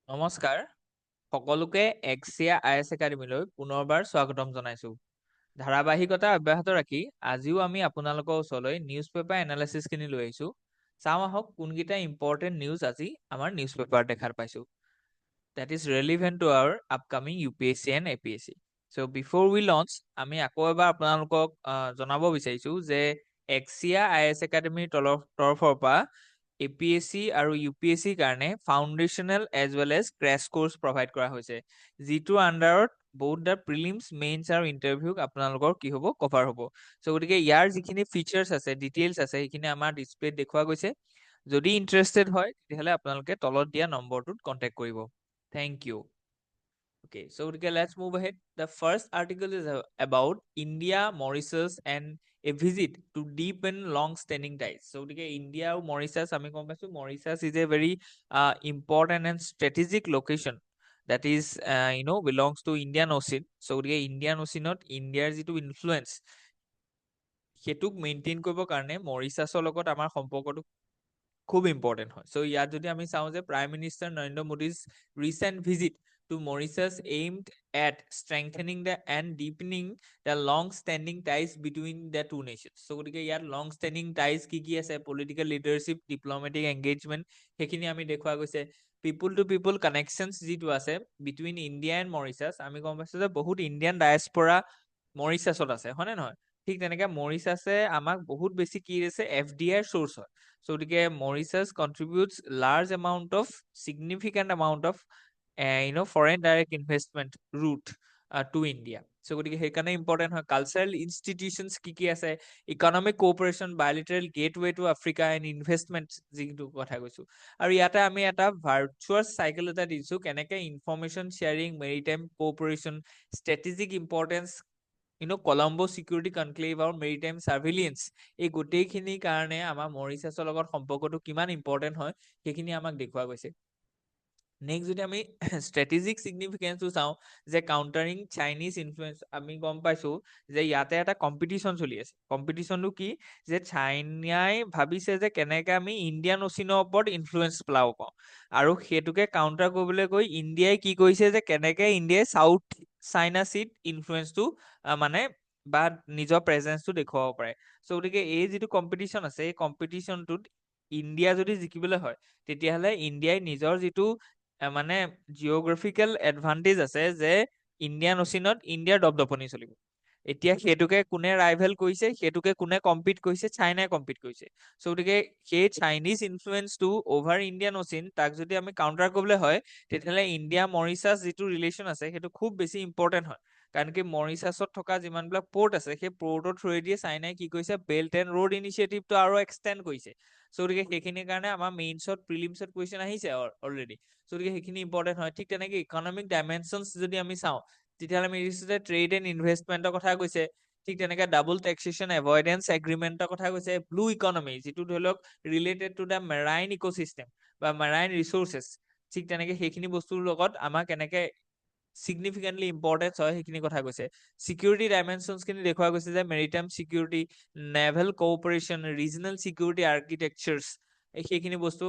নমস্কাৰ সকলোকে এক্সিয়া আইএছ একাডেমীলৈ পুনৰবাৰ স্বাগতম জনাইছো। ধাৰাবাহিকতা অব্যাহত ৰাখি আজিও আমি আপোনালোকৰ ওচৰলৈ নিউজ পেপাৰ এনালাইচিছখিনি লৈ আহিছো। চাওঁ আহক কোনকেইটা ইম্পৰ্টেণ্ট নিউজ আজি আমাৰ নিউজ পেপাৰত দেখা পাইছো। That is relevant to our upcoming UPSC and APSC. So before we launch, আমি আকৌ এবাৰ আপোনালোকক জনাব বিচাৰিছো যে এক্সিয়া আইএছ একাডেমীৰ তৰফৰ পৰা APSC আৰু UPSC কাৰণে foundational as well as crash course provide কৰা হৈছে, যিটোৰ আণ্ডাৰত বহুত দ্য প্ৰিলিমছ মেইনছ আৰু ইণ্টাৰভিউ আপোনালোকৰ কি হ'ব কভাৰ হ'ব। চ' গতিকে ইয়াৰ যিখিনি ফিচাৰ্ছ আছে ডিটেইলছ আছে সেইখিনি আমাৰ ডিছপ্লেত দেখুওৱা গৈছে। যদি ইণ্টাৰেষ্টেড হয় তেতিয়াহ'লে আপোনালোকে তলত দিয়া নম্বৰটোত কণ্টেক্ট কৰিব। Thank you. Okay, so let's move ahead. The first article is about India, Mauritius, and a visit to deepen long-standing ties. So India or Mauritius, Mauritius is a very important and strategic location that is, belongs to Indian Ocean. So Indian Ocean, India's influence সেটোক maintain কৰিবৰ কাৰণে মৰিচাছৰ লগত আমাৰ সম্পৰ্কটো খুব important হয়। চ' ইয়াত যদি আমি চাওঁ যে prime minister Narendra Modi's recent visit to Mauritius aimed at strengthening the and deepening the long standing ties between the two nations. So' গতিকে ইয়াত লং ষ্টেণ্ডিং টাইজ কি আছে, পলিটিকেল লিডাৰশ্বিপ, ডিপ্ল'মেটিক এংগেজমেণ্ট, সেইখিনি আমি দেখুওৱা গৈছে। পিপুল টু পিপুল কানেকশ্যনছ যিটো আছে বিটুইন ইণ্ডিয়া এণ্ড মৰিচাছ, আমি গম পাইছোঁ যে বহুত ইণ্ডিয়ান ডায়েস্পৰা মৰিচাছত আছে, হয়নে নহয়? ঠিক তেনেকে মৰিচাছে আমাক বহুত বেছি কি দিছে, FDIৰ চ'ৰ্চ হয়। So Mauritius contributes large amount of significant amount of foreign direct investment route to India. So সেইকাৰণে important হয়। Cultural institutions কি আছে, economic cooperation, bilateral gateway to Africa and investment যিটো কথা কৈছো। আৰু ইয়াতে আমি এটা virtuous cycle এটা দিছো, কেনেকে information sharing, maritime cooperation, strategic importance, Colombo security conclave আৰু মেৰিটাইম চাৰ্ভিলিয়েন্স, এই গোটেইখিনিৰ কাৰণে আমাৰ মৰিচাছৰ লগত সম্পৰ্কটো কিমান ইম্পৰ্টেণ্ট হয় সেইখিনি আমাক দেখুওৱা গৈছে। নেক্সট যদি আমি ষ্ট্ৰেটেজিক ছিগনিফিকেঞ্চটো চাওঁ যে কাউণ্টাৰিং চাইনিজ ইনফ্লুৱেঞ্চ, আমি গম পাইছো যে ইয়াতে এটা কম্পিটিশ্যন চলি আছে। কম্পিটিশ্যনটো কি, যে চাইনাই ভাবিছে যে কেনেকে আমি ইণ্ডিয়ান অচিনৰ ওপৰত ইনফ্লুৱেঞ্চ পেলাব পাওঁ, আৰু সেইটোকে কাউণ্টাৰ কৰিবলৈ গৈ ইণ্ডিয়াই কি কৰিছে যে কেনেকে ইণ্ডিয়াই চাউথ চাইনা চিত ইনফ্লুৱেঞ্চটো মানে বা নিজৰ প্ৰেজেঞ্চটো দেখুৱাব পাৰে। চ' গতিকে এই যিটো কম্পিটিশ্যন আছে, এই কম্পিটিশ্যনটোত ইণ্ডিয়া যদি জিকিবলৈ হয় তেতিয়াহ'লে ইণ্ডিয়াই নিজৰ যিটো মানে জিঅ'গ্ৰাফিকেল এডভান্টেজ আছে যে ইণ্ডিয়ান অচিনত ইণ্ডিয়াৰ দপদপনি চলিব। এতিয়া সেইটোকে কোনে ৰাইভেল কৰিছে, সেইটোকে কোনে কম্পিট কৰিছে, চাইনাই কম্পিট কৰিছে। চ' গতিকে সেই চাইনিজ ইনফ্লুৱেঞ্চটো অভাৰ ইণ্ডিয়ান অচিন, তাক যদি আমি কাউণ্টাৰ কৰিবলৈ হয় তেতিয়াহ'লে ইণ্ডিয়া মৰিচাছ যিটো ৰিলেশ্যন আছে সেইটো খুব বেছি ইম্পৰ্টেণ্ট হয়। কাৰণ কি মৰিচাছত থকা যিমানবিলাক পৰ্ট আছে সেই পৰ্টৰ থ্ৰুৱেদিয়ে চাইনাই কি কৰিছে, বেল্ট এণ্ড ৰোড ইনিচিয়েটিভটো আৰু এক্সটেণ্ড কৰিছে। চ' গতিকে সেইখিনিৰ কাৰণে আমাৰ মেইনছত প্ৰিলিমছত কুৱেশ্যন আহিছে অলৰেডি। চ' গতিকে সেইখিনি ইম্পৰ্টেণ্ট হয়। ঠিক তেনেকে ইকনমিক ডাইমেনশ্যনছ যদি আমি চাওঁ তেতিয়াহ'লে আমি দেখিছোঁ যে ট্ৰেড এণ্ড ইনভেষ্টমেণ্টৰ কথা কৈছে। ঠিক তেনেকে ডাবল টেক্সেশ্যন এভইডেন্স এগ্ৰিমেণ্টৰ কথা কৈছে। ব্লু ইকনমি, যিটো ধৰি লওক related to the marine ecosystem বা মেৰাইন ৰিচোৰ্চেছ, ঠিক তেনেকে সেইখিনি বস্তুৰ লগত আমাৰ কেনেকে চিগনিফিকেণ্টলি ইম্পৰ্টেঞ্চ হয় সেইখিনি কথা কৈছে। চিকিউৰিটি ডাইমেনশ্যনছখিনি দেখুওৱা গৈছে যে maritime security, naval cooperation, regional security architectures, সেইখিনি বস্তু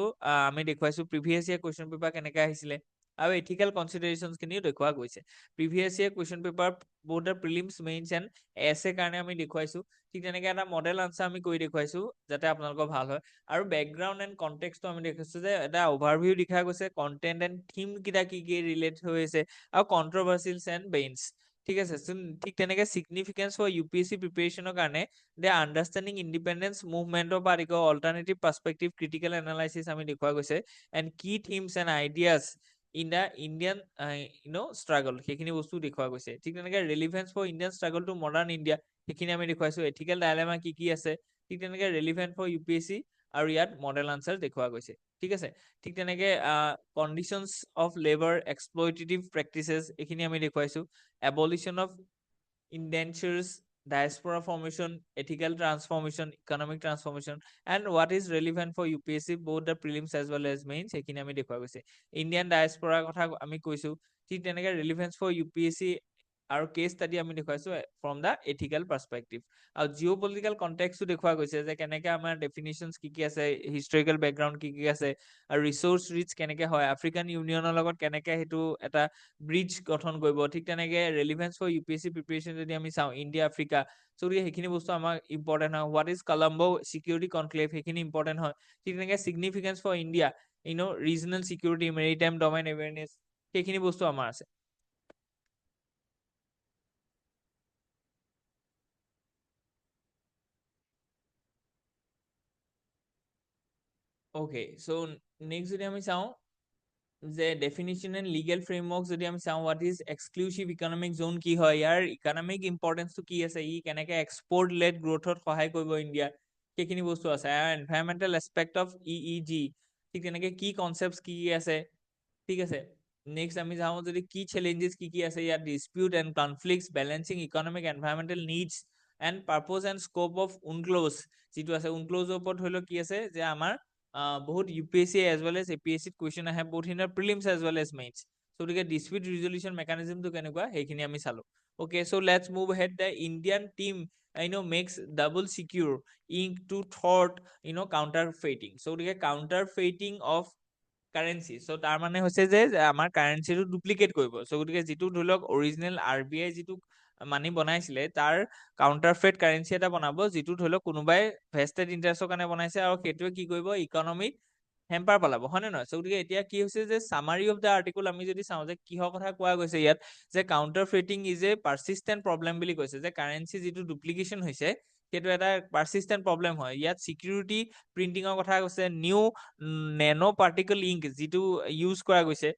আমি দেখুৱাইছো। প্ৰিভিয়াছ ইয়েৰ কুৱেশ্যন পেপাৰ কেনেকে আহিছিলে আৰু এথিকেল কনচিডাৰেশ্যনছখিনিও দেখুওৱা গৈছে। প্ৰিভিয়াছ ইয়েৰ কুৱেশ্যন পেপাৰ বহুত the prelims mains and essay কাৰণে আমি দেখুৱাইছো। ঠিক তেনেকে এটা মডেল আনচাৰ আমি কৰি দেখুৱাইছো যাতে আপোনালোকৰ ভাল হয়। আৰু বেকগ্ৰাউণ্ড এণ্ড কণ্টেক্সটো আমি দেখিছো যে এটা অভাৰভিউ দেখা গৈছে, কণ্টেণ্ট এণ্ড থিম কেইটা কি ৰিলেট হৈ আছে, আৰু কণ্ট্ৰভাৰ্চিয়েলছ এণ্ড বেইনছ। ঠিক আছে, ঠিক তেনেকে চিগনিফিকেঞ্চ ফৰ UPSC প্ৰিপেৰেশ্যনৰ কাৰণে দে আণ্ডাৰষ্টেণ্ডিং ইণ্ডিপেণ্ডেন্স মুভমেণ্টৰ পৰা আদি কৰি অল্টাৰনেটিভ পাৰ্সপেক্টিভ, ক্ৰিটিকেল এনালাইচিছ আমি দেখুওৱা গৈছে। এণ্ড কি themes and ideas in the Indian struggle, সেইখিনি বস্তু দেখুওৱা গৈছে। ঠিক তেনেকে relevance for Indian struggle to modern India, সেইখিনি আমি দেখুৱাইছো। এথিকেল ডাইলেমা কি আছে, ঠিক তেনেকে ৰেলিভেন্ট ফৰ UPSC, আৰু ইয়াত মডেল আনচাৰ দেখুওৱা গৈছে। ঠিক আছে, ঠিক তেনেকে কণ্ডিশ্যনছ অফ লেবাৰ, এক্সপ্লইটেটিভ প্ৰেক্টিচেছ, এইখিনি আমি দেখুৱাইছো। এবলিশ্যন of ইনডেঞ্চাৰ্ছ, diaspora formation, ethical transformation, economic transformation, and what is relevant for UPSC, both the prelims as well as mains, সেইখিনি আমি দেখুওৱা গৈছে। ইণ্ডিয়ান ডায়াস্পৰা কথা আমি কৈছো। ঠিক তেনেকে ৰিলিভেন্স ফৰ UPSC আৰু কেছ ষ্টাডি আমি দেখুৱাইছো ফ্ৰম দা এথিকেল পাৰ্সপেক্টিভ আৰু জিঅ' পলিটিকেল কনটেক্সটো দেখুওৱা গৈছে যে কেনেকে আমাৰ ডেফিনিশ্যনছ কি আছে, হিষ্টৰিকেল বেকগ্ৰাউণ্ড কি আছে, আৰু ৰিচোৰ্চ ৰিচ কেনেকে হয়, আফ্ৰিকান ইউনিয়নৰ লগত কেনেকে সেইটো এটা ব্ৰিজ গঠন কৰিব, ঠিক তেনেকে ৰেলিভেন্স ফৰ UPSC প্ৰিপেৰেশ্যন যদি আমি চাওঁ ইণ্ডিয়া আফ্ৰিকা, চ' গতিকে সেইখিনি বস্তু আমাৰ ইম্পৰ্টেণ্ট হয়। What is Colombo security conclave, সেইখিনি ইম্পৰ্টেণ্ট হয়। ঠিক তেনেকে significance for India, regional security, maritime domain awareness, সেইখিনি বস্তু আমাৰ আছে। ওকে, চ' নেক্সট যদি আমি চাওঁ যে ডেফিনিশ্যন এণ্ড লিগেল ফ্ৰেমৱৰ্ক যদি আমি চাওঁ, হোৱাট ইজ এক্সক্লুচিভ ইকনমিক জোন কি হয়, ইয়াৰ ইকনমিক ইম্পৰ্টেঞ্চটো কি আছে, ই কেনেকে এক্সপৰ্ট লেড গ্ৰোথত সহায় কৰিব ইণ্ডিয়াত, সেইখিনি বস্তু আছে। আৰু এনভাইৰমেণ্টেল এছপেক্ট অফ EEG, ঠিক তেনেকে কি কনচেপ্ট কি আছে, ঠিক আছে। নেক্সট আমি যাওঁ যদি কি চেলেঞ্জেছ কি আছে ইয়াত, dispute and conflicts, balancing economic environmental needs and purpose and scope of UNCLOS, যিটো আছে UNCLOS ওপৰত ধৰি লওক কি আছে যে আমাৰ বহুত UPSC as well as APSC question আহে, বহুত হিন্দৰ prelims as well as mains. So' গতিকে ডিসপিউট ৰিজলিউশ্যন মেকানিজমটো কেনেকুৱা সেইখিনি আমি চালো। Okay, so let's move ahead. The Indian team makes double secure into thought counterfeiting. So the counterfeiting of currency, so' তাৰ মানে হৈছে যে আমাৰ কাৰেঞ্চিটো ডুপ্লিকেট কৰিব। চ' গতিকে যিটো ধৰি লওক অৰিজিনেল RBI যিটো মানি বনাইছিলে তাৰ কাউণ্টাৰফেট কাৰেঞ্চি এটা বনাব, যিটো ধৰি লওক কোনোবাই ভেষ্টেড ইণ্টাৰেষ্টৰ কাৰণে বনাইছে আৰু সেইটোৱে কি কৰিব, ইকনমিক হেম্পাৰ পেলাব, হয় নে নহয়? চ' গতিকে এতিয়া কি হৈছে যে চামাৰী অফ দ্য আৰ্টিকল আমি যদি চাওঁ যে কিহৰ কথা কোৱা গৈছে ইয়াত, যে কাউণ্টাৰফেটিং ইজ এ পাৰ্চিষ্টেণ্ট প্ৰব্লেম বুলি কৈছে, যে কাৰেঞ্চি যিটো ডুপ্লিকেশ্যন হৈছে সেইটো এটা পাৰ্চিষ্টেণ্ট প্ৰব্লেম হয়। ইয়াত চিকিউৰিটি প্ৰিণ্টিঙৰ কথা কৈছে, নিউ নেনো পাৰ্টিকল ইংক যিটো ইউজ কৰা গৈছে,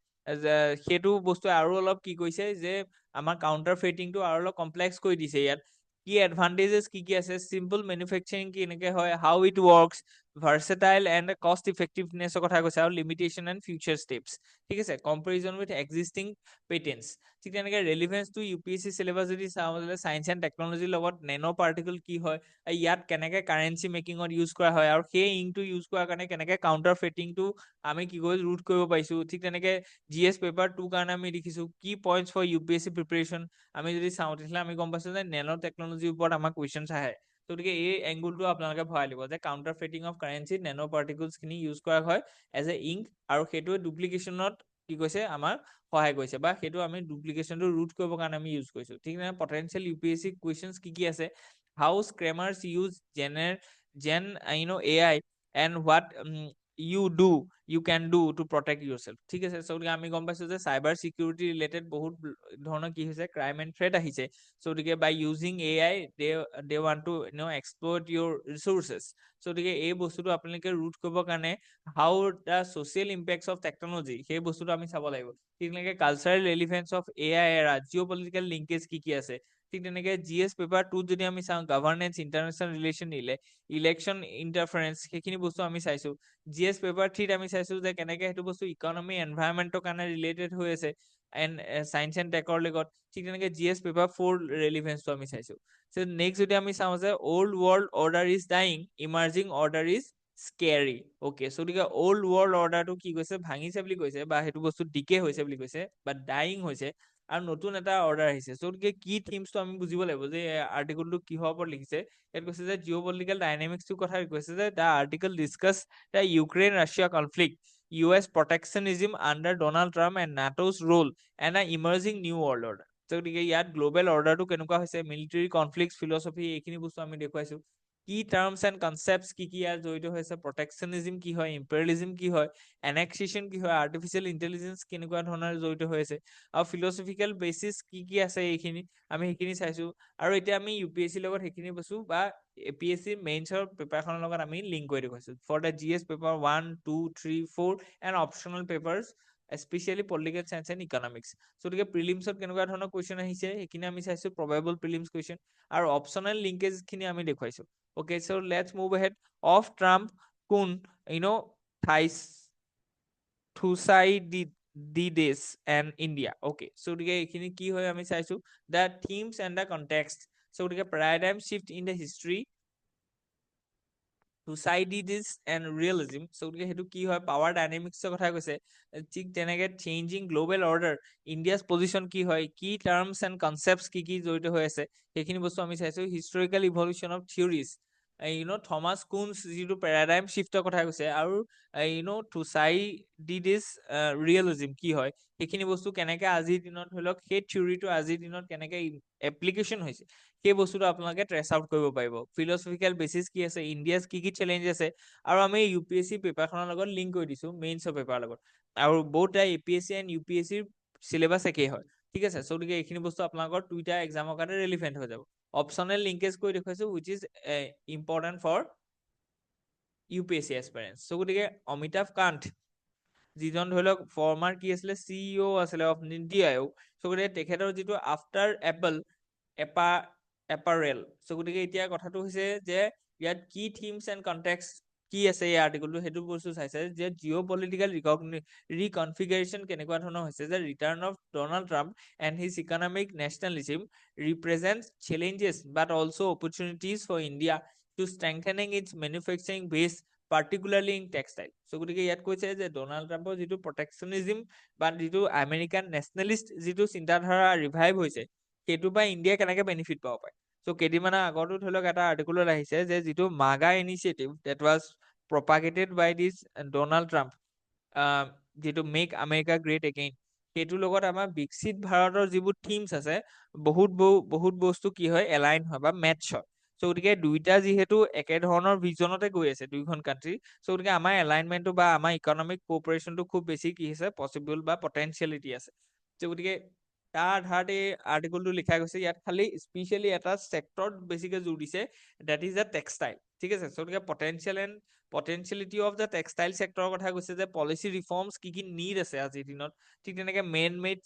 সেইটো বস্তুৱে আৰু অলপ কি কৈছে যে আমাৰ কাউণ্টাৰ ফেটিংটো আৰু অলপ কমপ্লেক্স কৰি দিছে। ইয়াত কি এডভান্টেজেছ কি আছে, চিম্পল মেনুফেকচাৰিং কেনেকে হয়, how it works, versatile and কষ্ট ইফেক্টিভনেছৰ কথা কৈছে, আৰু লিমিটেশ্যন এণ্ড ফিউচাৰ ষ্টেপছ, ঠিক আছে, কম্পেৰিজন উইথ এক্সিষ্টিং পেটেন্টছ। ঠিক তেনেকে ৰেলিভেন্স টু UPSC চিলেবাছ যদি চাওঁ চায়েন্স এণ্ড টেকনলজিৰ লগত নেনো পাৰ্টিকল কি হয়, ইয়াত কেনেকে কাৰেঞ্চি মেকিঙত ইউজ কৰা হয়, আৰু সেই ইংকটো ইউজ কৰাৰ কাৰণে কেনেকে কাউণ্টাৰ ফেটিংটো আমি কি কৰি ৰুট কৰিব পাৰিছো। ঠিক তেনেকে GS পেপাৰ 2 কাৰণে আমি দেখিছো কি পইণ্টছ ফৰ UPSC প্ৰিপেৰেশ্যন, আমি যদি চাওঁ তেতিয়াহ'লে আমি গম পাইছো যে নেনো টেকনলজিৰ ওপৰত আমাৰ কুৱেশ্যনছ আহে। গতিকে এই এংগুলটো আপোনালোকে ভৰাই দিব যে counterfeiting of currency nano particles খিনি ইউজ কৰা হয় এজ এ ইংক, আৰু সেইটোৱে ডুপ্লিকেশ্যনত কি কৈছে আমাৰ সহায় কৰিছে, বা সেইটো আমি ডুপ্লিকেশ্যনটো ৰুট কৰিবৰ কাৰণে আমি ইউজ কৰিছো। ঠিক তেনেকে পটেনচিয়েল UPSC কুৱেশ্যনছ কি আছে, how scammers use gen AI and what you can do to protect yourself, ঠিক আছে। চ' গতিকে আমি গম পাইছো যে চাইবাৰ চিকিউৰিটি ৰিলেটেড বহুত ধৰণৰ কি হৈছে, ক্ৰাইম এণ্ড থ্ৰেট আহিছে। চ' গতিকে by using AI they want to exploit your resources। So' গতিকে এই বস্তুটো আপোনালোকে ৰুট কৰিবৰ কাৰণে how the social impacts of technology, সেই বস্তুটো আমি চাব লাগিব। ঠিক তেনেকে কালচাৰেল ৰেলিভেন্স অফ AI এৰা, জিঅ' পলিটিকেল লিংকেজ কি আছে। ঠিক তেনেকে GS পেপাৰ 2 যদি আমি চাওঁ, গভৰ্নেন্স, ইণ্টাৰনেশ্যনেল ৰিলেশ্যন, ইলেকশ্যন ইণ্টাৰফাৰেন্স, সেইখিনি বস্তু আমি চাইছো। GS পেপাৰ 3 আমি চাইছো যে কেনেকে সেইটো বস্তু ইকনমি এনভাইৰনমেন্টৰ কাৰণে ৰিলেটেড হৈ আছে এণ্ড চায়েন্স এণ্ড টেকৰ লগত। ঠিক তেনেকে GS পেপাৰ 4 ৰেলিভেন্সটো আমি চাইছো। নেক্সট যদি আমি চাওঁ যে old world order is dying, emerging order is scary. Okay, so' গতিকে অল্ড ৱৰ্ল্ড অৰ্ডাৰটো কি কৈছে, ভাঙিছে বুলি কৈছে, বা সেইটো বস্তু ডিকে হৈছে বুলি কৈছে, বা ডাইং হৈছে, আৰু নতুন এটা অৰ্ডাৰ আহিছে। চ' গতিকে কি থিমছটো আমি বুজিব লাগিব যে আৰ্টিকলটো কিহৰ ওপৰত লিখিছে। ইয়াত কৈছে যে জিঅ' পলিটিকেল ডাইনামিক্সটোৰ কথা কৈছে, যে the article discuss the Ukraine Russia conflict, US protectionism under Donald Trump and NATO's role and an emerging new world order। গতিকে ইয়াত গ্ল'বেল অৰ্ডাৰটো কেনেকুৱা হৈছে, মিলিটাৰী কনফ্লিক্ট, ফিলচফি, এইখিনি বস্তু আমি দেখুৱাইছো। কি টাৰ্মছ এণ্ড কনচেপ্টছ কি ইয়াত জড়িত হৈছে, প্ৰটেকশ্যনিজম কি হয়, ইম্পেৰিয়েলিজম কি হয়, এনেক্সেশ্যন কি হয়, আৰ্টিফিচিয়েল ইণ্টেলিজেন্স কেনেকুৱা ধৰণৰ জড়িত হৈ আছে, আৰু ফিলচফিকেল বেচিছ কি আছে, এইখিনি আমি সেইখিনি চাইছো। আৰু এতিয়া আমি UPSC লগত সেইখিনি বস্তু বা APSC মেইনছৰ পেপাৰখনৰ লগত আমি লিংক কৰি দেখুৱাইছো for the GS paper 1, 2, 3, 4 and optional papers, specially political science and economics. So' গতিকে প্ৰিলিমছত কেনেকুৱা ধৰণৰ কুৱেশ্যন আহিছে সেইখিনি আমি চাইছো, প্ৰবেবল প্ৰিলিমছ কুৱেশ্যন, আৰু অপশ্যনেল লিংকেজ খিনি আমি দেখুৱাইছো। Okay, so' let's move ahead of Trump কোন থাইছ Thucydides and India. Okay, so' গতিকে এইখিনি কি হয় আমি চাইছো, the themes and the context. So' গতিকে paradigm shift in the history টুচাইডিডিছ and realism, গতিকে সেইটো কি হয়, পাৱাৰ ডাইনেমিক্সৰ কথা কৈছে। ঠিক তেনেকে changing global order, India's position কি হয়, কি টাৰ্মছ এণ্ড কনচেপ্টছ কি কি জড়িত হৈ আছে, সেইখিনি বস্তু আমি চাইছো। Historical evolution of theories, Thomas কুনছ যিটো পেৰাডাইম শ্বিফ্টৰ কথা কৈছে, আৰু টুচাইডিডিছ ৰিয়েলিজিম কি হয়, সেইখিনি বস্তু কেনেকে আজিৰ দিনত ধৰি লওক সেই থিয়ৰিটো আজিৰ দিনত কেনেকে এপ্লিকেশ্যন হৈছে, সেই বস্তুটো আপোনালোকে ট্ৰেছ আউট কৰিব পাৰিব। ফিলচফিকেল বেচিছ কি আছে, ইণ্ডিয়াছ কি কি চেলেঞ্জ আছে, আৰু আমি UPSC পেপাৰখনৰ লগত লিংক কৰি দিছো মেইনছৰ পেপাৰৰ লগত, আৰু বহুত APSC এণ্ড UPSCৰ চিলেবাছ একেই হয়, ঠিক আছে। গতিকে এইখিনি বস্তু আপোনালোকৰ দুইটা এক্সামৰ কাৰণে ৰিলিভেণ্ট হৈ যাব। অপশ্যনেল লিংকেজ কৰি দেখুৱাইছো which is important for UPSC aspirants. গতিকে অমিতাভ কান্ত, যিজন ধৰি লওক ফৰ্মাৰ কি আছিলে, CEO আছিলে অফ নীতি আয়োগ। গতিকে তেখেতৰ যিটো আফটাৰ এপাৰেল, গতিকে এতিয়া কথাটো হৈছে যে ইয়াত কি থিমছ এণ্ড কনটেক্স কি আছে এই আৰ্টিকলটো, সেইটো বস্তু চাইছে যে জিঅ' পলিটিকেল ৰিকনফিগাৰেশ্যন কেনেকুৱা ধৰণৰ হৈছে, যে return of Donald Trump and his economic nationalism represent challenges but also' opportunities for India to strengthening its manufacturing base particularly in textile. গতিকে ইয়াত কৈছে যে ডনাল্ড ট্ৰাম্পৰ যিটো প্ৰটেকশ্যনিজিম বা যিটো আমেৰিকান নেশ্যনেলিষ্ট যিটো চিন্তাধাৰা ৰিভাইভ হৈছে, সেইটোৰ পৰা ইণ্ডিয়া কেনেকে বেনিফিট পাব পাৰে। কেইদিনমানৰ আগতো ধৰি লওক এটা আৰ্টিকলত আহিছে যে যিটো MAGA initiative that was propagated by this Donald Trump, যিটো মেক আমেৰিকা গ্ৰেট এগেইন, সেইটোৰ লগত আমাৰ বিকশিত ভাৰতৰ যিবোৰ থিমছ আছে, বহুত বস্তু কি হয়, এলাইন হয় বা মেটচ হয়। গতিকে দুইটা যিহেতু একেধৰণৰ ভিজনতে গৈ আছে দুইখন কাণ্ট্ৰি, গতিকে আমাৰ এলাইনমেণ্টটো বা আমাৰ ইকনমিক কোঅপাৰেশ্যনটো খুব বেছি কি হৈছে, পচিবল বা পটেঞ্চিয়েলিটি আছে। গতিকে তাৰ আধাৰত এই আৰ্টিকলটো লিখা গৈছে। ইয়াত খালি স্পেচিয়েলি এটা ছেক্টৰত বেছিকে জোৰ দিছে, ডেট ইজ দ্য টেক্সটাইল, ঠিক আছে। গতিকে পটেঞ্চিয়েলিটি অফ দ্য টেক্সটাইল ছেক্টৰৰ কথা কৈছে, যে পলিচি ৰিফৰ্মছ কি কি নিড আছে আজিৰ দিনত। ঠিক তেনেকে মেড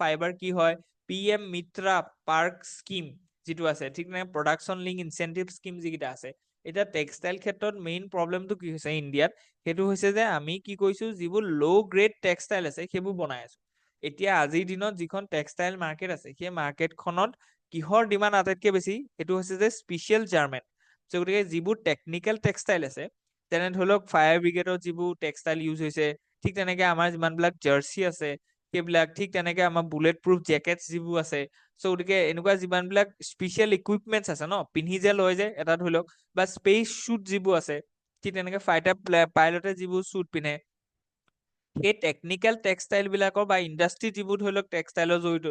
ফাইবাৰ কি হয়, PM মিত্ৰা পাৰ্ক স্কিম যিটো আছে, ঠিক তেনেকে প্ৰডাকশ্যন লিংক ইনচেন্টিভ স্কিম যিকেইটা আছে। এতিয়া টেক্সটাইল ক্ষেত্ৰত মেইন প্ৰব্লেমটো কি হৈছে ইণ্ডিয়াত, সেইটো হৈছে যে আমি কি কৰিছো, যিবোৰ ল' গ্ৰেড টেক্সটাইল আছে সেইবোৰ বনাই আছো। এতিয়া আজিৰ দিনত যিখন টেক্সটাইল মাৰ্কেট আছে, সেই মাৰ্কেটখনত কিহৰ ডিমাণ্ড আটাইতকৈ বেছি, সেইটো হৈছে যে স্পেচিয়েল জাৰ্মেণ্ট। গতিকে যিবোৰ টেকনিকেল টেক্সটাইল আছে, যেনে ধৰি লওক ফায়াৰ ব্ৰিগেডৰ যিবোৰ টেক্সটাইল ইউজ হৈছে, ঠিক তেনেকে আমাৰ যিমানবিলাক জাৰ্চি আছে সেইবিলাক, ঠিক তেনেকে আমাৰ বুলেট প্ৰুফ জেকেটছ যিবোৰ আছে, গতিকে এনেকুৱা যিমানবিলাক স্পেচিয়েল ইকুইপমেণ্টছ আছে ন, পিন্ধি যে লয় যে এটা ধৰি লওক, বা স্পেচ শ্বুট যিবোৰ আছে, ঠিক তেনেকে ফাইটাৰ পাইলটে যিবোৰ শ্বুট পিন্ধে, সেই টেকনিকেল টেক্সটাইল বিলাকৰ বা ইণ্ডাষ্ট্ৰি যিবোৰ ধৰি লওক টেক্সটাইলৰ জড়িত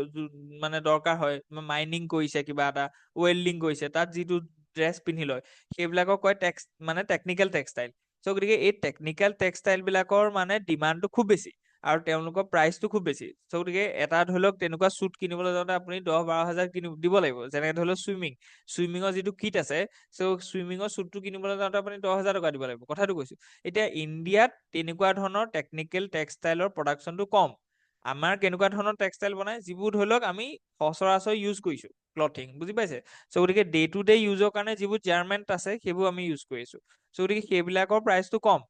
মানে দৰকাৰ হয়, মাইনিং কৰিছে, কিবা এটা ৱেল্ডিং কৰিছে, তাত যিটো ড্ৰেছ পিন্ধি লয়, সেইবিলাকক কয় টেকনিকেল টেক্সটাইল। গতিকে এই টেকনিকেল টেক্সটাইল বিলাকৰ মানে ডিমাণ্ডটো খুব বেছি, আৰু তেওঁলোকৰ প্ৰাইচটো খুব বেছি। গতিকে এটা ধৰি লওক তেনেকুৱা শ্বুট কিনিবলৈ যাওঁতে আপুনি 10-12 হাজাৰ দিব লাগিব। যেনেকে ধৰি লওক চুইমিঙৰ যিটো কিট আছে, চুইমিঙৰ শ্বুটটো কিনিবলৈ যাওঁতে আপুনি 10,000 টকা দিব লাগিব, কথাটো কৈছো। এতিয়া ইণ্ডিয়াত তেনেকুৱা ধৰণৰ টেকনিকেল টেক্সটাইলৰ প্ৰডাকশ্যনটো কম। আমাৰ কেনেকুৱা ধৰণৰ টেক্সটাইল বনাই, যিবোৰ ধৰি লওক আমি সচৰাচৰ ইউজ কৰিছো, ক্লথিং, বুজি পাইছে। গতিকে ডে টু ডে ইউজৰ কাৰণে যিবোৰ জাৰ্মেণ্ট আছে, সেইবোৰ আমি ইউজ কৰিছো। গতিকে সেইবিলাকৰ প্ৰাইচটো কম।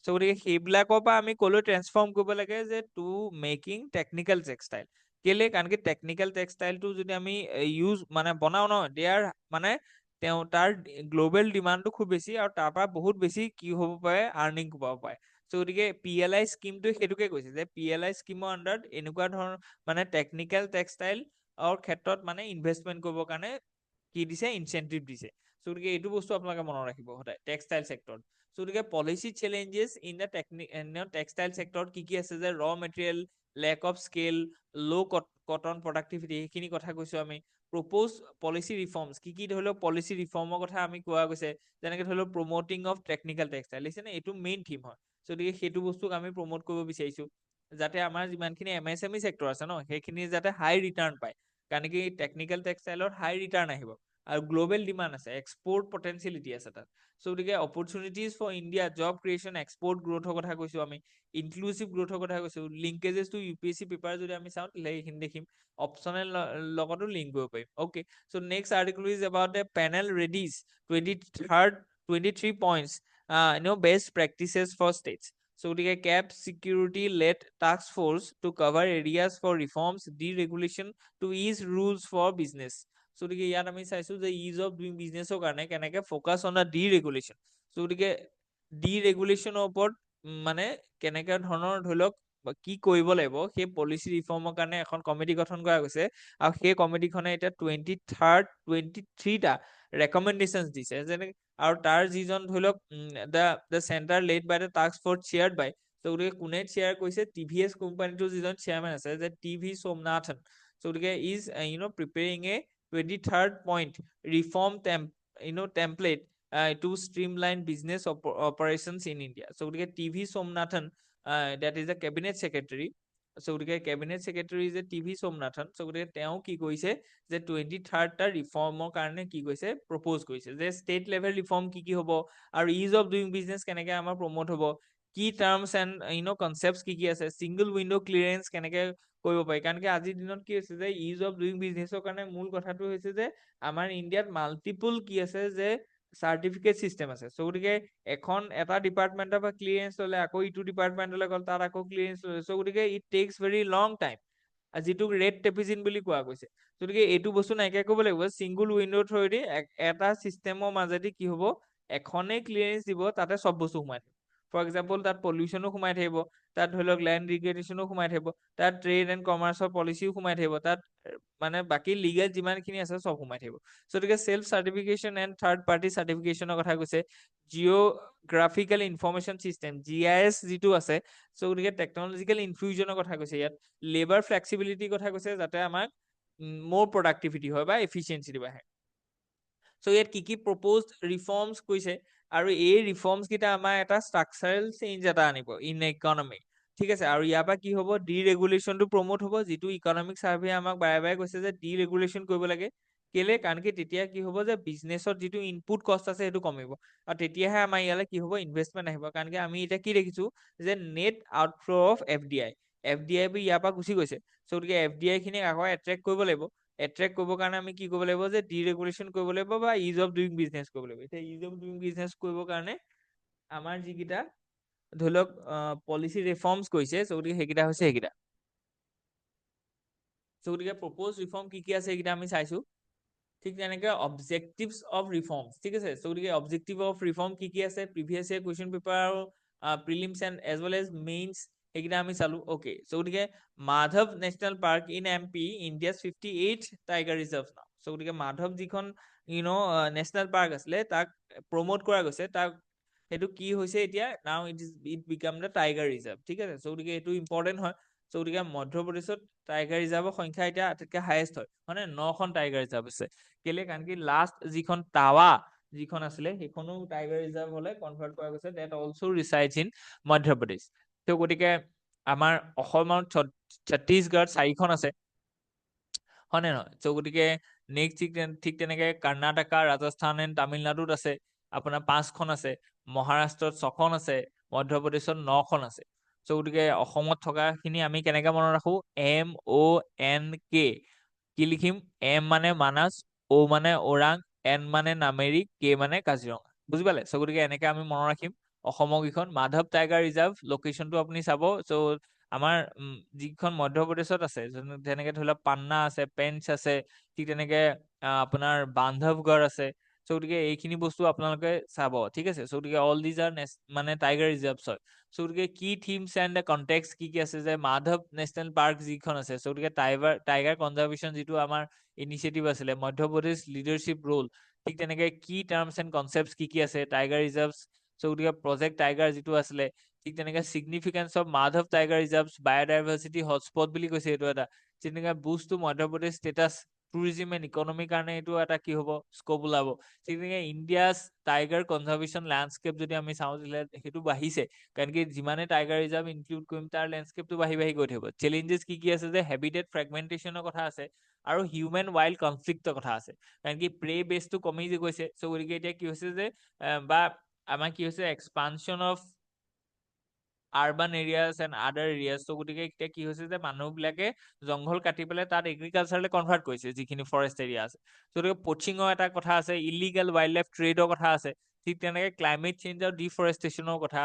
গতিকে সেইবিলাকৰ পৰা আমি ক'লৈ ট্ৰেন্সফৰ্ম কৰিব লাগে, যে টু মেকিং টেকনিকেল টেক্সটাইল। কেলে, কাৰণ কি টেকনিকেল টেক্সটাইলটো যদি আমি বনাও ন, মানে তাৰ গ্ল'বেল ডিমাণ্ডটো খুব বেছি, আৰু তাৰ পৰা বহুত বেছি কি হ'ব পাৰে, আৰ্নিং পাব পাৰে। গতিকে PLI স্কিমটো সেইটোকে কৈছে, যে PLI স্কিমৰ আণ্ডাৰত এনেকুৱা ধৰণৰ টেকনিকেল টেক্সটাইলৰ ক্ষেত্ৰত ইনভেষ্টমেণ্ট কৰিবৰ কাৰণে কি দিছে, ইনচেন্টিভ দিছে। গতিকে এইটো বস্তু আপোনালোকে মনত ৰাখিব সদায় টেক্সটাইল ছেক্টৰত। গতিকে policy challenges in the textile ছেক্টৰত কি কি আছে, যে ৰ মেটেৰিয়েল, লেক অফ স্কেল, ল' কটন প্ৰডাক্টিভিটি, সেইখিনি কথা কৈছো আমি। প্ৰপ'জ পলিচি ৰিফৰ্মছ, কি কি ধৰি লওক পলিচি ৰিফৰ্মৰ কথা আমি কোৱা গৈছে, যেনেকে ধৰি লওক প্ৰমোটিং অফ টেকনিকেল টেক্সটাইল, এইটো মেইন থিম হয়। গতিকে সেইটো বস্তুক আমি প্ৰমোট কৰিব বিচাৰিছো, যাতে আমাৰ যিমানখিনি MSME ছেক্টৰ আছে ন, সেইখিনি যাতে হাই ৰিটাৰ্ণ পায়, কাৰণ কি টেকনিকেল টেক্সটাইলত হাই ৰিটাৰ্ণ আহিব, আৰু গ্ল'বেল ডিমাণ্ড আছে, এক্সপৰ্ট পটেঞ্চিয়েলিটি আছে তাত। গতিকে opportunities for India, job creation, export গ্ৰোথৰ কথা কৈছো আমি, ইনক্লুচিভ গ্ৰোথৰ কথা কৈছো। লিংকেজেছ টু UPSC পেপাৰ যদি আমি চাওঁ, তেতিয়াহ'লে এইখিনি দেখিম। অপশ্যনেল লগতো লিংক কৰিব পাৰিম। অ'কে, next article is about the panel readies 23 points, best practices for states. গতিকে cap security led task force to cover areas for reforms, deregulation to ease rules for business. গতিকে ইয়াত আমি চাইছো যে ইজ অফ ডুইং বিজনেছৰ কাৰণে কেনেকে focus on the ডিৰেগুলেশ্যন। গতিকে ডিৰেগুলেশ্যনৰ ওপৰত মানে কেনেকে ধৰণৰ ধৰি লওক কি কৰিব লাগিব সেই পলিচি ৰিফৰ্মৰ কাৰণে এখন কমিটি গঠন কৰা গৈছে আৰু সেই কমিটিখনে এতিয়া 23টা ৰেকমেণ্ডেশ্যন দিছে যেনে আৰু তাৰ যিজন ধৰি লওক the center led by the task force chaired by গতিকে কোনে চেয়াৰ কৰিছে টিভিএছ কোম্পানীটোৰ যিজন চেয়াৰমেন আছে যে টিভি সোমনাথন গতিকে is preparing A 23rd point reform template to streamline business operations in India. So গতিকে TV Somanathan that is the cabinet secretary. So গতিকে cabinet secretary is a TV Somanathan. So গতিকে তেওঁ কি কৰিছে যে 23rd ৰিফৰ্মৰ কাৰণে কি কৰিছে প্ৰপ'জ কৰিছে যে ষ্টেট লেভেল ৰিফৰ্ম কি হ'ব আৰু ইজ অফ ডুইং বিজনেছ কেনেকে আমাৰ প্ৰমোট হ'ব কি টাৰ্মছ এণ্ড কনচেপ্টছ কি আছে ছিংগল উইণ্ড' ক্লিয়াৰেঞ্চ কেনেকে কৰিব পাৰি কাৰণ কি আজিৰ দিনত কি হৈছে যে ইজ অফ ডুইং বিজনেছৰ কাৰণে মূল কথাটো হৈছে যে আমাৰ ইণ্ডিয়াত মাল্টিপুল কি আছে যে চাৰ্টিফিকেট চিষ্টেম আছে চ' গতিকে এটা ডিপাৰ্টমেণ্টৰ পৰা ক্লিয়াৰেঞ্চ ল'লে আকৌ ইটো ডিপাৰ্টমেণ্টলৈ গ'ল তাত আকৌ ক্লিয়াৰেঞ্চ ল'লে চ' গতিকে it takes very long time যিটোক ৰেড টেপিজিন বুলি কোৱা গৈছে গতিকে এইটো বস্তু নাইকিয়া কৰিব লাগিব ছিংগুল উইণ্ডৰ থ্ৰুৱেদি এটা চিষ্টেমৰ মাজেদি কি হ'ব এখনেই ক্লিয়াৰেঞ্চ দিব তাতে চব বস্তু সোমাই থাকিব ফৰ এক্সাম্পল তাত পলিউশ্যনো সোমাই থাকিব তাত ধৰি লওক লেণ্ড ৰিগুলেশ্যনো সোমাই থাকিব তাত ট্ৰেড এণ্ড কমাৰ্চৰ পলিচিও সোমাই থাকিব তাত মানে বাকী লিগেল যিমানখিনি আছে চব সোমাই থাকিব গতিকে self certification and third party চাৰ্টিফিকেশ্যনৰ কথা কৈছে জিঅ'গ্ৰাফিকেল ইনফৰমেশ্যন চিষ্টেম GIS যিটো আছে চ' গতিকে টেকনলজিকেল ইনফিউজনৰ কথা কৈছে ইয়াত লেবাৰ ফ্লেক্সিবিলিটিৰ কথা কৈছে যাতে আমাক মোৰ প্ৰডাক্টিভিটি হয় বা এফিচিয়েঞ্চিটি বাঢ়ে চ' ইয়াত কি প্ৰপ'জ ৰিফৰ্মছ কৈছে আৰু এই ৰিফৰ্মছ কেইটা আমাৰ এটা ষ্ট্ৰাকচাৰেল চেঞ্জ এটা আনিব ইন ইকনমি ঠিক আছে আৰু ইয়াৰ পৰা কি হ'ব ডিৰেগুলেশ্যনটো প্ৰমোট হ'ব যিটো ইকনমিক চাৰ্ভে আমাক বাৰে বাৰে কৈছে যে ডিৰেগুলেশ্যন কৰিব লাগে কেলে কাৰণ কি তেতিয়া কি হ'ব যে বিজনেছত যিটো ইনপুট কষ্ট আছে সেইটো কমিব আৰু তেতিয়াহে আমাৰ ইয়ালৈ কি হ'ব ইনভেষ্টমেণ্ট আহিব কাৰণ কি আমি এতিয়া কি দেখিছো যে নেট আউটফ্ল' অফ FDI বি ইয়াৰ পৰা গুচি গৈছে চ' গতিকে FDI খিনিক আকৌ এট্ৰেক্ট কৰিব লাগিব এট্ৰেক্ট কৰিবৰ কাৰণে আমি কি কৰিব লাগিব যে ডিৰেগুলেশ্যন কৰিব লাগিব বা ইজ অফ ডুইং বিজনেছ কৰিব লাগিব এতিয়া ইজ অফ ডুইং বিজনেছ কৰিবৰ কাৰণে আমাৰ যিকেইটা ধৰি লওক পলিচি ৰিফৰ্মছ কৰিছে চ' গতিকে সেইকেইটা হৈছে সেইকেইটা চ' গতিকে প্ৰপ'জ ৰিফৰ্ম কি আছে সেইকেইটা আমি চাইছো ঠিক তেনেকে অবজেক্টিভছ অফ ৰিফৰ্মছ ঠিক আছে চ' গতিকে অবজেক্টিভ অফ ৰিফৰ্ম কি আছে প্ৰিভিয়াছ ইয়াৰ কুৱেশ্যন পেপাৰ আৰু prelims and as well as mains সেইকেইটা আমি চালো অ'কে চ' গতিকে Madhav national park in MP India's 58th tiger reserve now so' গতিকে মাধৱ যিখন নেশ্যনেল পাৰ্ক আছিলে তাক প্ৰমোট কৰা গৈছে তাক সেইটো কি হৈছে এতিয়া নাও it became the tiger reserve ঠিক আছে চ' গতিকে এইটো ইম্পৰ্টেণ্ট হয় চ' গতিকে মধ্যপ্ৰদেশত টাইগাৰ ৰিজাৰ্ভৰ সংখ্যা এতিয়া আটাইতকৈ হায়েষ্ট হয় মানে 9খন টাইগাৰ ৰিজাৰ্ভ আছে কেলে কাৰণ কি লাষ্ট যিখন টাৱা যিখন আছিলে সেইখনো টাইগাৰ ৰিজাৰ্ভ হলে কনভাৰ্ট কৰা গৈছে ডেট অলছ' ৰিচাইডছ ইন মধ্যপ্ৰদেশ ত' গতিকে আমাৰ অসমত ছত্তীশগড় 4খন আছে হয় নে নহয় চ' গতিকে নেক্সট ঠিক তেনেকে কৰ্ণাটকা ৰাজস্থান এণ্ড তামিলনাডুত আছে আপোনাৰ 5খন আছে মহাৰাষ্ট্ৰত 6খন আছে মধ্যপ্ৰদেশত 9খন আছে চ' গতিকে অসমত থকাখিনি আমি কেনেকে মনত ৰাখো MONK কি লিখিম M মানে মানাস O মানে ওৰাং N মানে নামেৰি K মানে কাজিৰঙা বুজি পালে চ' গতিকে এনেকে আমি মনত ৰাখিম অসমৰ কেইখন মাধৱ টাইগাৰ ৰিজাৰ্ভ লোকেশ্যনটো আপুনি চাব চ' আমাৰ যিখন মধ্যপ্ৰদেশত আছে যেনেকে ধৰি লওক পান্না আছে পেঞ্চ আছে ঠিক তেনেকে আপোনাৰ বান্ধৱগড় আছে চ' গতিকে এইখিনি বস্তু আপোনালোকে চাব ঠিক আছে চ' গতিকে অল দিজ আৰ মানে টাইগাৰ ৰিজাৰ্ভছ হয় চ' গতিকে কি থিমছ এণ্ড কণ্টেক্স কি আছে যে মাধৱ নেশ্যনেল পাৰ্ক যিখন আছে চ' গতিকে টাইগাৰ কনজাৰ্ভেশ্যন যিটো আমাৰ ইনিচিয়েটিভ আছিলে মধ্যপ্ৰদেশ লিডাৰশ্বিপ ৰোল ঠিক তেনেকে কি টাৰ্মছ এণ্ড কনচেপ্টছ কি আছে টাইগাৰ ৰিজাৰ্ভছ চ' গতিকে প্ৰজেক্ট টাইগাৰ যিটো আছিলে ঠিক তেনেকে significance of Madhav tiger reserves biodiversity hotspot বুলি কৈছে এইটো এটা তেনেকে boost to Madhya Pradesh state's tourism and ইকনমিৰ কাৰণে এইটো এটা কি হ'ব স্কোপ ওলাব ঠিক তেনেকে ইণ্ডিয়াছ টাইগাৰ কনজাৰ্ভেশ্যন লেণ্ডস্কেপ যদি আমি চাওঁ তেতিয়াহ'লে সেইটো বাঢ়িছে কাৰণ কি যিমানে টাইগাৰ ৰিজাৰ্ভ ইনক্লুড কৰিম তাৰ লেণ্ডস্কেপটো বাঢ়ি গৈ থাকিব চেলেঞ্জেছ কি আছে যে হেবিটেট ফ্ৰেগমেণ্টেশ্যনৰ কথা আছে আৰু হিউমেন ৱাইল্ড কনফ্লিক্টৰ কথা আছে কাৰণ কি প্ৰে বেছটো কমি গৈছে চ' গতিকে এতিয়া কি হৈছে যে বা আমাৰ কি হৈছে expansion of urban areas and other areas ত' গতিকে এতিয়া কি হৈছে যে মানুহবিলাকে জংঘল কাটি পেলাই তাত এগ্ৰিকালচাৰলৈ কনভাৰ্ট কৰিছে যিখিনি ফৰেষ্ট এৰিয়া আছে গতিকে পচিঙৰ এটা কথা আছে ইলিগেল ৱাইল্ড লাইফ ট্ৰেডৰ কথা আছে ঠিক তেনেকে ক্লাইমেট চেঞ্জ আৰু ডিফৰেষ্টেশ্যনৰ কথা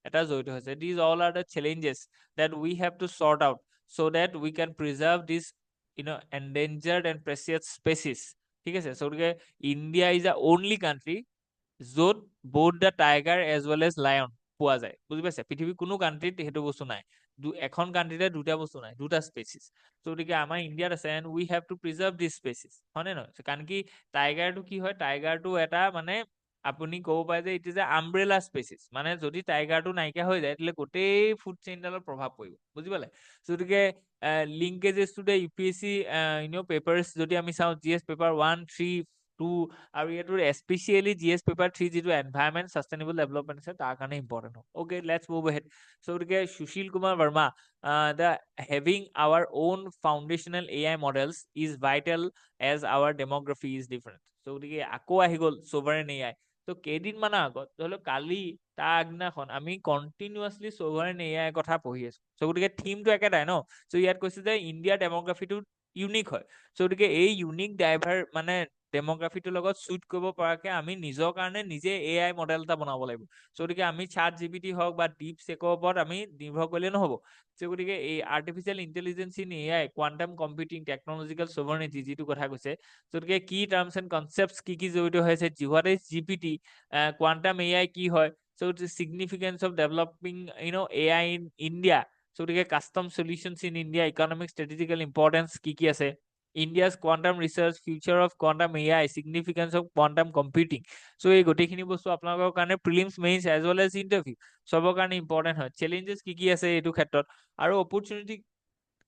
এটা জড়িত হৈছে these all are the challenges that we have to sort out so that we can preserve this endangered and precious species ঠিক আছে so গতিকে India is the only country য'ত both the tiger as well as lion পোৱা যায় বুজি পাইছে পৃথিৱীৰ কোনো কাণ্ট্ৰিত সেইটো বস্তু নাই এখন কাণ্ট্ৰিতে দুটা বস্তু নাই দুটা স্পেচিছ তো গতিকে আমাৰ ইণ্ডিয়াত আছে and we have to preserve this species হয়নে নহয় কাৰণ কি টাইগাৰটো কি হয় টাইগাৰটো এটা মানে আপুনি ক'ব পাৰে যে it is a umbrella species মানে যদি টাইগাৰটো নাইকিয়া হৈ যায় তেতিয়াহ'লে গোটেই ফুড চেইনডালত প্ৰভাৱ পৰিব বুজি পালে গতিকে লিংকেজেছ টু দ্য ইউপিএছচি পেপাৰ্ছ যদি আমি চাওঁ জিএছ পেপাৰ 1 3 2 আৰু ইয়াতো স্পেচিয়েলি জিএছ পেপাৰ 3 যিটো এনভাইৰনমেন্ট সাষ্টেইনেবল ডেভেলপমেন্ট আছে তাৰ কাৰণে ইম্পৰ্টেণ্ট হয় okay let's move ahead so গতিকে Sushil Kumar Barma the having our own foundational AI models is vital as our demography is different so গতিকে আকৌ আহি গ'ল sovereign AI তো কেইদিনমানৰ আগত ধৰি লওক কালি তাৰ আগদিনাখন আমি কণ্টিনিউৱাছলি sovereign AI কথা পঢ়ি আছো so গতিকে থিমটো একেটাই ন so ইয়াত কৈছে যে ইণ্ডিয়াৰ ডেমোগ্ৰাফিটো ইউনিক হয় so গতিকে এই ইউনিক ডাইভাৰ মানে ডেমোগ্ৰাফিটোৰ লগত চুইট কৰিব পৰাকে আমি নিজৰ কাৰণে নিজে AI মডেল এটা বনাব লাগিব so গতিকে আমি চাট জিপিটি হওক বা ডিপ চেকৰ ওপৰত আমি নিৰ্ভৰ কৰিলে নহ'ব so গতিকে এই artificial intelligence in AI quantum computing technological sovereignty যিটো কথা কৈছে so গতিকে কি টাৰ্মছ এণ্ড কনচেপ্টছ কি জড়িত হৈ আছে what is GPT quantum AI কি হয় so significance of developing AI in India so গতিকে custom solutions in India economic strategical importance কি আছে India's quantum research, future of quantum AI, significance of quantum computing. So এই গোটেইখিনি বস্তু আপোনালোকৰ কাৰণে prelims mains as well as interview সবৰ কাৰণে ইম্পৰ্টেণ্ট হয় চেলেঞ্জেছ কি আছে এইটো ক্ষেত্ৰত আৰু অপৰচুনিটি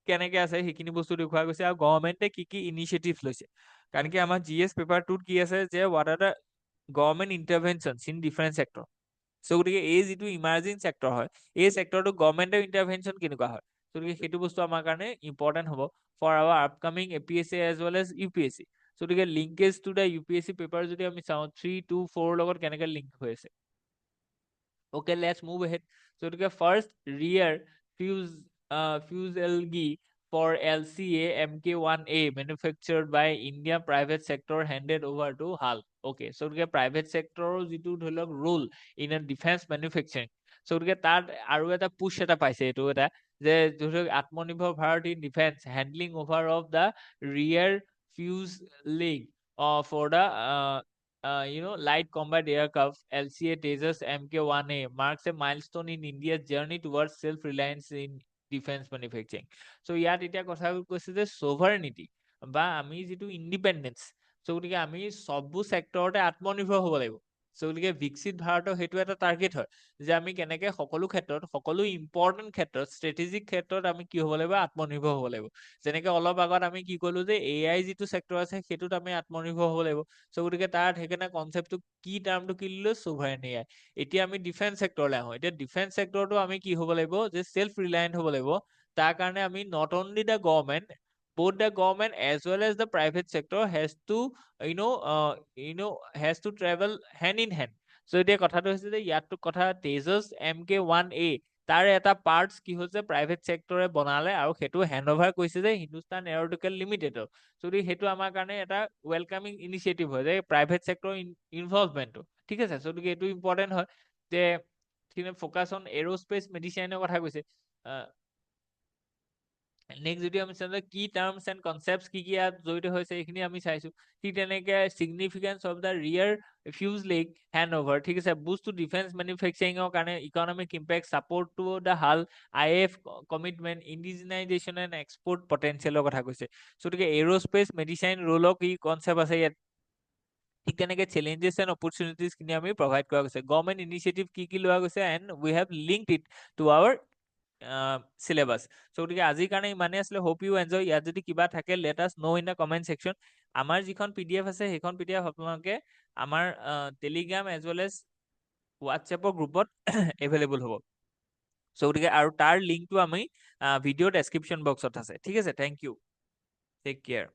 কেনেকে আছে সেইখিনি বস্তু দেখুওৱা গৈছে আৰু গভৰ্ণমেণ্টে কি ইনিচিয়েটিভ লৈছে কাৰণ কি আমাৰ জিএছ পেপাৰ 2 কি আছে যে what are the government interventions in different sector so গতিকে এই যিটো ইমাৰ্জিং ছেক্টৰ হয় এই ছেক্টৰটো গভৰ্ণমেণ্টৰ ইণ্টাৰভেনশ্যন কেনেকুৱা হয় so গতিকে সেইটো বস্তু আমাৰ কাৰণে ইম্পৰ্টেণ্ট হ'ব for our upcoming APSC as well as UPSC so গতিকে linkage to the UPSC paper যদি আমি চাওঁ 3 2 4 লগত কেনেকে লিংক হৈ আছে okay let's move ahead so গতিকে first rear fuselage for LCA Mk1A manufactured by India private sector handed over to HAL okay so গতিকে private sector যিটো ধৰি লওক role in a defense manufacturing so গতিকে তাত আৰু এটা পুশ এটা পাইছে এইটো এটা যে ধৰি লওক আত্মনিৰ্ভৰ Bharat in defence handling over of the ৰিয়াৰ fuselage for the light combat aircraft LCA Tejas Mk1A marks a milestone in India's journey towards self-reliance in defense manufacturing. So ইয়াত এতিয়া কথা কৈছে যে sovereignty বা আমি যিটো ইণ্ডিপেণ্ডেন্স so গতিকে আমি সববোৰ সেক্টৰতে আত্মনিৰ্ভৰ হ'ব লাগিব so গতিকে বিকশিত ভাৰতৰ সেইটো এটা টাৰ্গেট হয় যে আমি কেনেকে সকলো ক্ষেত্ৰত সকলো ইম্পৰ্টেন্ট ক্ষেত্ৰত ষ্ট্ৰেটেজিক ক্ষেত্ৰত আমি কি হ'ব লাগিব আত্মনিৰ্ভৰ হ'ব লাগিব যেনেকে অলপ আগত আমি কি ক'লো যে AI যিটো সেক্টৰ আছে সেইটোত আমি আত্মনিৰ্ভৰ হ'ব লাগিব so গতিকে তাত সেইকাৰণে কনসেপ্টটো কি টাৰ্মটো কি লিলো sovereign AI এতিয়া আমি ডিফেন্স সেক্টৰলৈ আহো এতিয়া ডিফেন্স সেক্টৰটো আমি কি হ'ব লাগিব যে সেলফ ৰিলায়েন্ট হ'ব লাগিব তাৰ কাৰণে আমি not only the government both the government as well as the private sector has to has to travel hand in hand so এতিয়া কথাটো হৈছে যে ইয়াতটো কথা Tejas Mk1A তাৰ এটা পাৰ্টস কি হৈছে প্ৰাইভেট সেক্টৰে বনালে আৰু সেইটো হ্যান্ডওভাৰ কৰিছে যে হিন্দুস্তান এৰোটিকেল লিমিটেডৰ যদি সেইটো আমাৰ কাৰণে এটা ওয়েলকামিং ইনিচিয়েটিভ হয় যে প্ৰাইভেট সেক্টৰ ইনভলভমেন্টটো ঠিক আছে সো এইটো ইম্পৰ্টেন্ট হয় যে ফোকাস অন এৰোস্পেস মেডিচিনৰ কথা কৈছে নেক্সট যদি আমি চাওঁ কি টাৰ্মছ এণ্ড কনচেপ্টছ কি ইয়াত জড়িত হৈছে এইখিনি আমি চাইছো ঠিক তেনেকে সিগনিফিকেন্স অফ দ্য ৰিয়াৰ ফিউজলেজ হ্যান্ডওভাৰ ঠিক আছে বুষ্ট টু ডিফেন্স মেনুফেকচাৰিঙৰ কাৰণে economic impact support to the হাল IF কমিটমেন্ট ইণ্ডিজিনাইজেশ্যন এণ্ড এক্সপোৰ্ট পটেনচিয়েলৰ কথা কৈছে গতিকে এৰোস্পেচ মেডিচিন ৰোলক কি কনচেপ্ট আছে ইয়াত ঠিক তেনেকে চেলেঞ্জেছ এণ্ড অপৰচুনিটিজ খিনি আমি প্ৰভাইড কৰা গৈছে গভৰ্ণমেণ্ট ইনিচিয়েটিভ কি লোৱা গৈছে and we have linked it to our syllabus so গতিকে আজিৰ কাৰণে ইমানে আছিলে হোপ ইউ এনজয় ইয়াত যদি কিবা থাকে let us know in the comment section আমাৰ যিখন PDF আছে সেইখন PDF আপোনালোকে আমাৰ টেলিগ্ৰাম এজ ৱেল এজ হোৱাটছএপৰ গ্ৰুপত এভেইলেবল হ'ব so গতিকে আৰু তাৰ লিংকটো আমি ভিডিঅ ডেসক্ৰিপশন বক্সত আছে ঠিক আছে থ্যাংক ইউ টেক কেয়াৰ